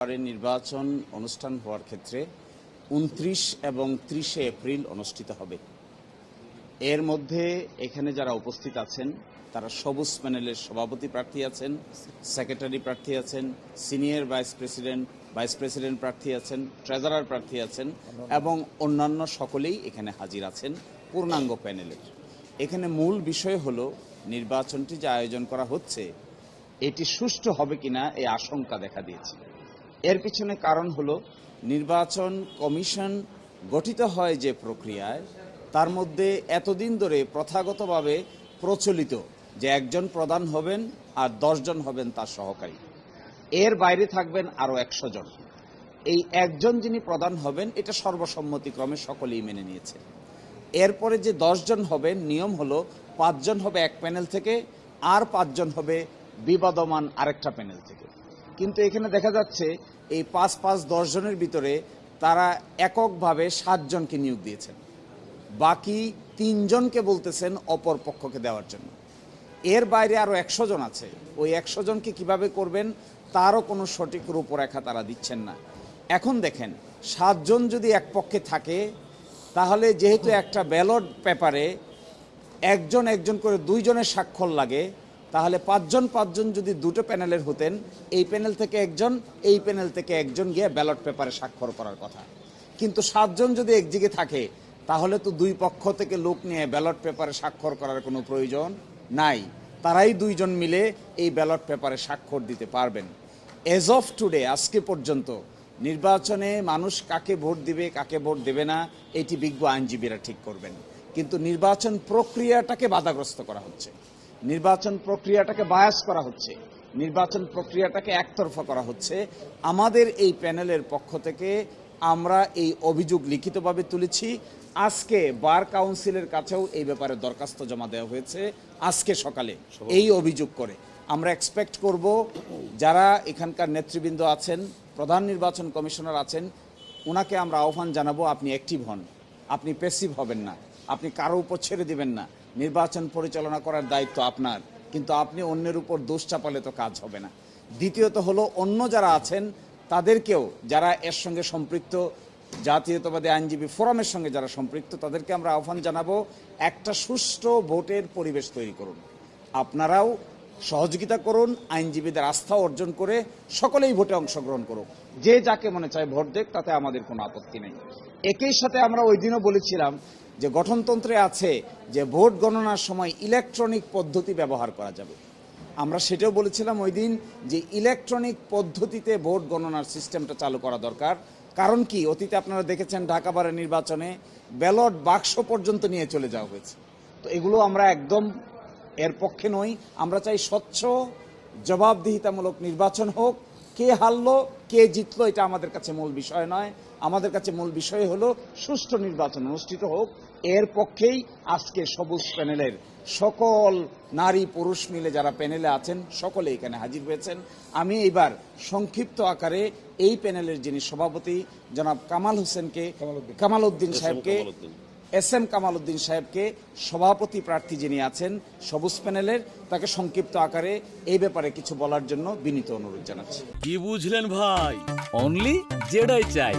নির্বাচন অনুষ্ঠান হওয়ার ক্ষেত্রে 29 এবং 30 এপ্রিল অনুষ্ঠিত হবে। এর মধ্যে এখানে যারা উপস্থিত আছেন তারা সবুজ প্যানেলের সভাপতি প্রার্থী আছেন, সেক্রেটারি প্রার্থী আছেন, সিনিয়র ভাইস প্রেসিডেন্ট প্রার্থী আছেন, ট্রেজারার প্রার্থী আছেন এবং অন্যান্য সকলেই এখানে হাজির আছেন পূর্ণাঙ্গ প্যানেলের। এখানে মূল বিষয় হলো নির্বাচনটি যে আয়োজন করা হচ্ছে এটি সুষ্ঠু হবে কিনা এই আশঙ্কা দেখা দিয়েছে। এর পিছনে কারণ হলো নির্বাচন কমিশন গঠিত হয় যে প্রক্রিয়ায় তার মধ্যে এতদিন ধরে প্রথাগতভাবে প্রচলিত যে একজন প্রধান হবেন আর 10 জন হবেন তার সহকারী, এর বাইরে থাকবেন আরও 100 জন। এই একজন যিনি প্রধান হবেন এটা সর্বসম্মতিক্রমে সকলেই মেনে নিয়েছে। এরপরে যে 10 জন হবেন নিয়ম হলো 5 জন হবে এক প্যানেল থেকে আর 5 জন হবে বিবাদমান আরেকটা প্যানেল থেকে। কিন্তু এখানে দেখা যাচ্ছে এই 5-5-10 জনের ভিতরে তারা এককভাবে 7 জনকে নিয়োগ দিয়েছেন, বাকি 3 জনকে বলতেছেন অপর পক্ষকে দেওয়ার জন্য। এর বাইরে আরও 100 জন আছে, ওই 100 জনকে কিভাবে করবেন তারও কোনো সঠিক রূপরেখা তারা দিচ্ছেন না। এখন দেখেন 7 জন যদি এক পক্ষে থাকে তাহলে যেহেতু একটা ব্যালট পেপারে একজন করে 2 জনের স্বাক্ষর লাগে, তাহলে 5 জন যদি দুটো প্যানেলের হতেন, এই প্যানেল থেকে একজন এই প্যানেল থেকে একজন গিয়ে ব্যালট পেপারে স্বাক্ষর করার কথা। কিন্তু 7 জন যদি একদিকে থাকে তাহলে তো 2 পক্ষ থেকে লোক নিয়ে ব্যালট পেপারে স্বাক্ষর করার কোনো প্রয়োজন নাই, তারাই 2 জন মিলে এই ব্যালট পেপারে স্বাক্ষর দিতে পারবেন। এজ অফ টুডে আজকে পর্যন্ত নির্বাচনে মানুষ কাকে ভোট দিবে কাকে ভোট দেবে না এটি বিজ্ঞ আইনজীবীরা ঠিক করবেন, কিন্তু নির্বাচন প্রক্রিয়াটাকে বাধাগ্রস্ত করা হচ্ছে, নির্বাচন প্রক্রিয়াটাকে বায়াস করা হচ্ছে, নির্বাচন প্রক্রিয়াটাকে একতরফা করা হচ্ছে। আমাদের এই প্যানেলের পক্ষ থেকে আমরা এই অভিযোগ লিখিতভাবে তুলেছি। আজকে বার কাউন্সিলের কাছেও এই ব্যাপারে দরখাস্ত জমা দেওয়া হয়েছে আজকে সকালে এই অভিযোগ করে। আমরা এক্সপেক্ট করব যারা এখানকার নেতৃবৃন্দ আছেন, প্রধান নির্বাচন কমিশনার আছেন, ওনাকে আমরা আহ্বান জানাবো আপনি অ্যাক্টিভ হন, আপনি প্যাসিভ হবেন না, আপনি কারো উপর ছেড়ে দিবেন না। নির্বাচন পরিচালনা করার দায়িত্ব আপনার, কিন্তু আপনি অন্যের উপর দোষ চাপালে তো কাজ হবে না। দ্বিতীয়ত হলো অন্য যারা আছেন তাদেরকেও, যারা এর সঙ্গে সম্পৃক্ত, জাতীয়তাবাদী আইনজীবী ফোরামের সঙ্গে যারা সম্পৃক্ত, তাদেরকে আমরা আহ্বান জানাবো একটা সুষ্ঠু ভোটের পরিবেশ তৈরি করুন, আপনারাও সহযোগিতা করুন, আইনজীবীদের আস্থা অর্জন করে সকলেই ভোটে অংশগ্রহণ করুক, যে যাকে মনে চায় ভোট দেখ, তাতে আমাদের কোনো আপত্তি নেই। একই সাথে আমরা ওই দিনও বলেছিলাম যে গঠনতন্ত্রে আছে যে ভোট গণনার সময় ইলেকট্রনিক পদ্ধতি ব্যবহার করা যাবে। আমরা সেটাও বলেছিলাম ওই দিন যে ইলেকট্রনিক পদ্ধতিতে ভোট গণনার সিস্টেমটা চালু করা দরকার। কারণ কি, অতীতে আপনারা দেখেছেন ঢাকা বারের নির্বাচনে ব্যালট বাক্স পর্যন্ত নিয়ে চলে যাওয়া হয়েছে। তো এগুলো আমরা একদম এর পক্ষে নই। আমরা চাই স্বচ্ছ জবাবদিহিতামূলক নির্বাচন হোক। কে হারলো কে জিতলো এটা আমাদের কাছে মূল বিষয় নয়, আমাদের কাছে মূল বিষয় হলো সুষ্ঠু নির্বাচন অনুষ্ঠিত হোক। এর পক্ষেই আজকে সবুজ প্যানেলের সকল নারী পুরুষ মিলে যারা প্যানেলে আছেন সকলে এখানে হাজির হয়েছেন। আমি এবার সংক্ষিপ্ত আকারে এই প্যানেলের যিনি সভাপতি জনাব কামাল উদ্দিন সাহেবকে SM কামাল উদ্দিন সাহেবকে সভাপতি প্রার্থী যিনি আছেন সবুজ প্যানেলের, তাকে সংক্ষিপ্ত আকারে এই ব্যাপারে কিছু বলার জন্য বিনীত অনুরোধ জানাচ্ছি। কি বুঝলেন ভাই? অনলি যেটাই চাই।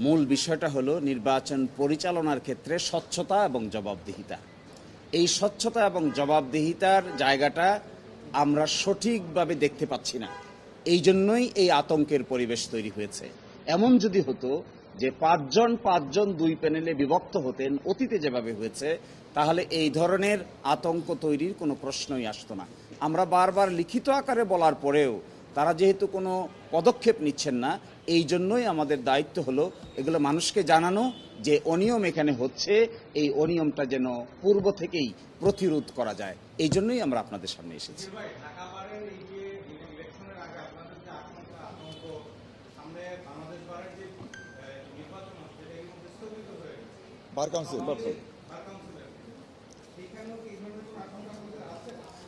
মূল বিষয়টা হলো নির্বাচন পরিচালনার ক্ষেত্রে স্বচ্ছতা এবং জবাবদিহিতা। এই স্বচ্ছতা এবং জবাবদিহিতার জায়গাটা আমরা সঠিকভাবে দেখতে পাচ্ছি না, এই জন্যই এই আতঙ্কের পরিবেশ তৈরি হয়েছে। এমন যদি হতো যে 5 জন 2 প্যানেলে বিভক্ত হতেন অতীতে যেভাবে হয়েছে, তাহলে এই ধরনের আতঙ্ক তৈরির কোনো প্রশ্নই আসতো না। আমরা বারবার লিখিত আকারে বলার পরেও তারা যেহেতু কোনো পদক্ষেপ নিচ্ছেন না, এই জন্যই আমাদের দায়িত্ব হলো এগুলো মানুষকে জানানো যে অনিয়ম এখানে হচ্ছে, এই অনিয়মটা যেন পূর্ব থেকেই প্রতিরোধ করা যায়। এই জন্যই আমরা আপনাদের সামনে এসেছি।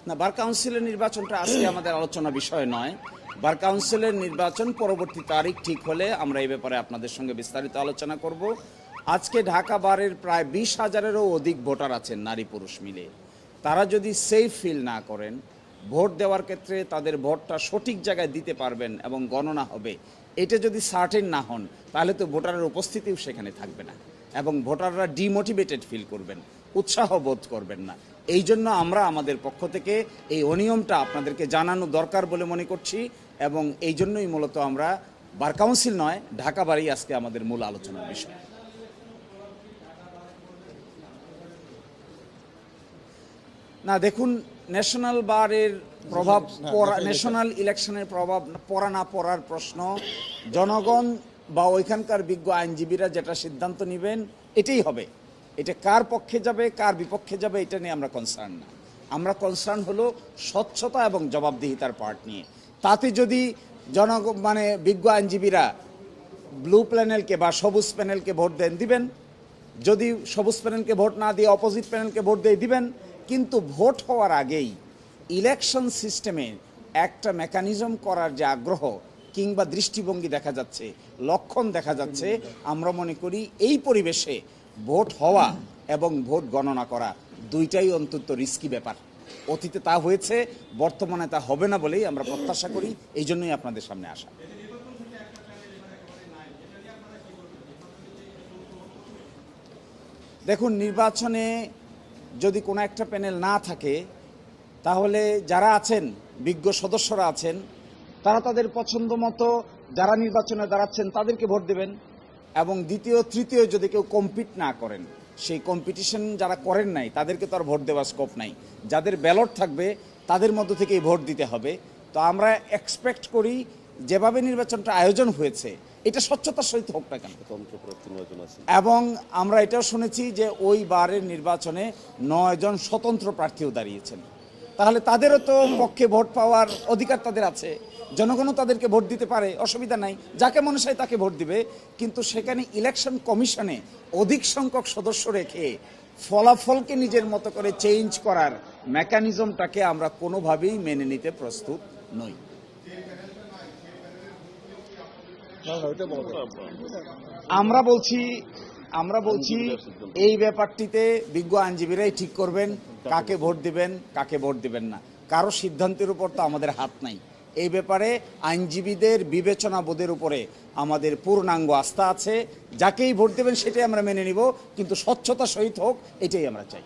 না, বার কাউন্সিলের নির্বাচনটা আজকে আমাদের আলোচনা বিষয় নয়। বার কাউন্সিলের নির্বাচন পরবর্তী তারিখ ঠিক হলে আমরা এই ব্যাপারে আপনাদের সঙ্গে বিস্তারিত আলোচনা করব। আজকে ঢাকা বারের প্রায় 20,000-এরও অধিক ভোটার আছেন নারী পুরুষ মিলে। তারা যদি সেফ ফিল না করেন, ভোট দেওয়ার ক্ষেত্রে তাদের ভোটটা সঠিক জায়গায় দিতে পারবেন এবং গণনা হবে, এটা যদি সার্টেন না হন তাহলে তো ভোটারের উপস্থিতিও সেখানে থাকবে না এবং ভোটাররা ডিমোটিভেটেড ফিল করবেন, উৎসাহ বোধ করবেন না। এই জন্য আমরা আমাদের পক্ষ থেকে এই অনিয়মটা আপনাদেরকে জানানো দরকার বলে মনে করছি এবং এই জন্যই মূলত আমরা বার কাউন্সিল নয়, ঢাকা বারই আজকে আমাদের মূল আলোচনার বিষয়। না দেখুন, ন্যাশনাল বারের প্রভাব ন্যাশনাল ইলেকশনের প্রভাব পড়া না পড়ার প্রশ্ন জনগণ বা ওইখানকার বিজ্ঞ আইনজীবীরা যেটা সিদ্ধান্ত নেবেন এটাই হবে। এটা কার পক্ষে যাবে কার বিপক্ষে যাবে এটা নিয়ে আমরা কনসার্ন না। আমরা কনসার্ন হলো স্বচ্ছতা এবং জবাবদিহিতার পার্ট নিয়ে। তাতে যদি বিজ্ঞ আইনজীবীরা ব্লু প্যানেলকে বা সবুজ প্যানেলকে ভোট দিবেন, যদি সবুজ প্যানেলকে ভোট না দিয়ে অপোজিট প্যানেলকে ভোট দিবেন। কিন্তু ভোট হওয়ার আগেই ইলেকশন সিস্টেমে একটা মেকানিজম করার যে আগ্রহ কিংবা দৃষ্টিভঙ্গি দেখা যাচ্ছে, লক্ষণ দেখা যাচ্ছে, আমরা মনে করি এই পরিবেশে ভোট হওয়া এবং ভোট গণনা করা দুইটাই অন্তত রিস্কি ব্যাপার। অতীতে তা হয়েছে, বর্তমানে তা হবে না বলেই আমরা প্রত্যাশা করি, এই জন্যই আপনাদের সামনে আসা। দেখুন, নির্বাচনে যদি কোনো একটা প্যানেল না থাকে তাহলে যারা আছেন, বিজ্ঞ সদস্যরা আছেন, তারা তাদের পছন্দ মতো যারা নির্বাচনে দাঁড়াচ্ছেন তাদেরকে ভোট দেবেন এবং দ্বিতীয় তৃতীয় যদি কেউ কম্পিট না করেন, সেই কম্পিটিশন যারা করেন নাই তাদেরকে তো আর ভোট দেওয়ার স্কোপ নাই। যাদের ব্যালট থাকবে তাদের মধ্য থেকেই ভোট দিতে হবে। তো আমরা এক্সপেক্ট করি যেভাবে নির্বাচনটা আয়োজন হয়েছে এটা স্বচ্ছতার সহিত হোক না কেন। এবং আমরা এটাও শুনেছি যে ওই বারের নির্বাচনে 9 জন স্বতন্ত্র প্রার্থীও দাঁড়িয়েছেন। তাহলে তাদেরও তো পক্ষে ভোট পাওয়ার অধিকার তাদের আছে, জনগণও তাদেরকে ভোট দিতে পারে, অসুবিধা নাই, যাকে মনে চায় তাকে ভোট দিবে। কিন্তু সেখানে ইলেকশন কমিশনে অধিক সংখ্যক সদস্য রেখে ফলাফলকে নিজের মতো করে চেঞ্জ করার মেকানিজমটাকে আমরা কোনোভাবেই মেনে নিতে প্রস্তুত নই। আমরা বলছি এই ব্যাপারটিতে বিজ্ঞ আইনজীবীরাই ঠিক করবেন কাকে ভোট দিবেন কাকে ভোট দিবেন না। কারো সিদ্ধান্তের উপর তো আমাদের হাত নাই। এই ব্যাপারে আইনজীবীদের বিবেচনা বোধের উপরে আমাদের পূর্ণাঙ্গ আস্থা আছে। যাকেই ভোট দেবেন সেটাই আমরা মেনে নিব, কিন্তু স্বচ্ছতা সহিত হোক এটাই আমরা চাই।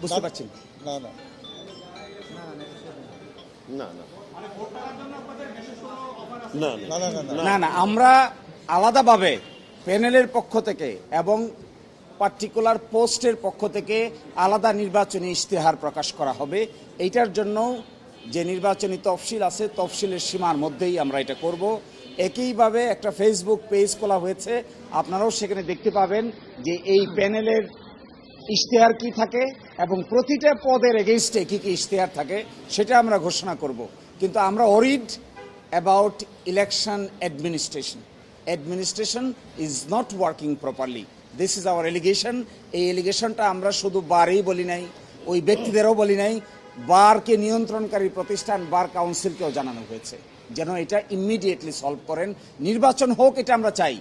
বুঝতে পারছেন? না, আমরা আলাদাভাবে প্যানেলের পক্ষ থেকে এবং পার্টিকুলার পোস্টের পক্ষ থেকে আলাদা নির্বাচনী ইশতেহার প্রকাশ করা হবে। এইটার জন্য যে নির্বাচনী তফসিল আছে তফসিলের সীমার মধ্যেই আমরা এটা করব। একইভাবে একটা ফেসবুক পেজ খোলা হয়েছে, আপনারাও সেখানে দেখতে পাবেন যে এই প্যানেলের ইশতেহার কি থাকে এবং প্রতিটা পদের এগেইনস্টে কি কি ইশতেহার থাকে সেটা আমরা ঘোষণা করব। কিন্তু আমরা worried about election administration is not working properly. This is our allegation. এই এলিগেশনটা আমরা শুধু বারেই বলি নাই, ওই ব্যক্তিদেরও বলি নাই, বারকে নিয়ন্ত্রণকারী প্রতিষ্ঠান বার কাউন্সিলকেও জানানো হয়েছে যেন এটা ইমিডিয়েটলি সলভ করেন। নির্বাচন হোক এটা আমরা চাই,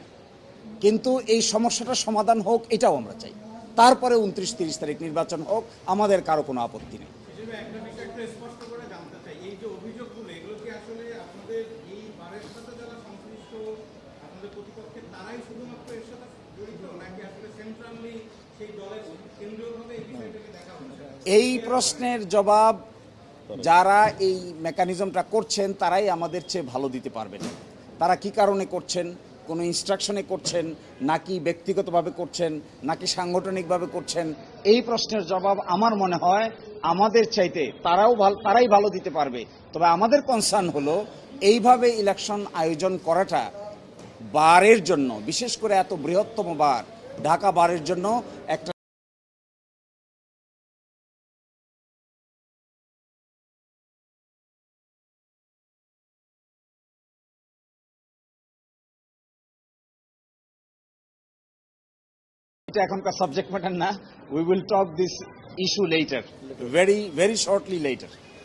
কিন্তু এই সমস্যাটা সমাধান হোক এটাও আমরা চাই। তারপরে 29-30 তারিখ নির্বাচন হোক, আমাদের কারো কোনো আপত্তি নেই। এই প্রশ্নের জবাব যারা এই মেকানিজমটা করছেন তারাই আমাদের চেয়ে ভালো দিতে পারবেন। তারা কি কারণে করছেন, কোনো ইনস্ট্রাকশনে করছেন নাকি ব্যক্তিগতভাবে করছেন নাকি সাংগঠনিকভাবে করছেন, এই প্রশ্নের জবাব আমার মনে হয় আমাদের চাইতে তারাই ভালো দিতে পারবে। তবে আমাদের কনসার্ন হলো এইভাবে ইলেকশন আয়োজন করাটা বারের জন্য, বিশেষ করে এত বৃহত্তম বার ঢাকা বারের জন্য একটা এটা এখনকার সাবজেক্ট ম্যাটার না। We will talk this issue letter, very shortly later.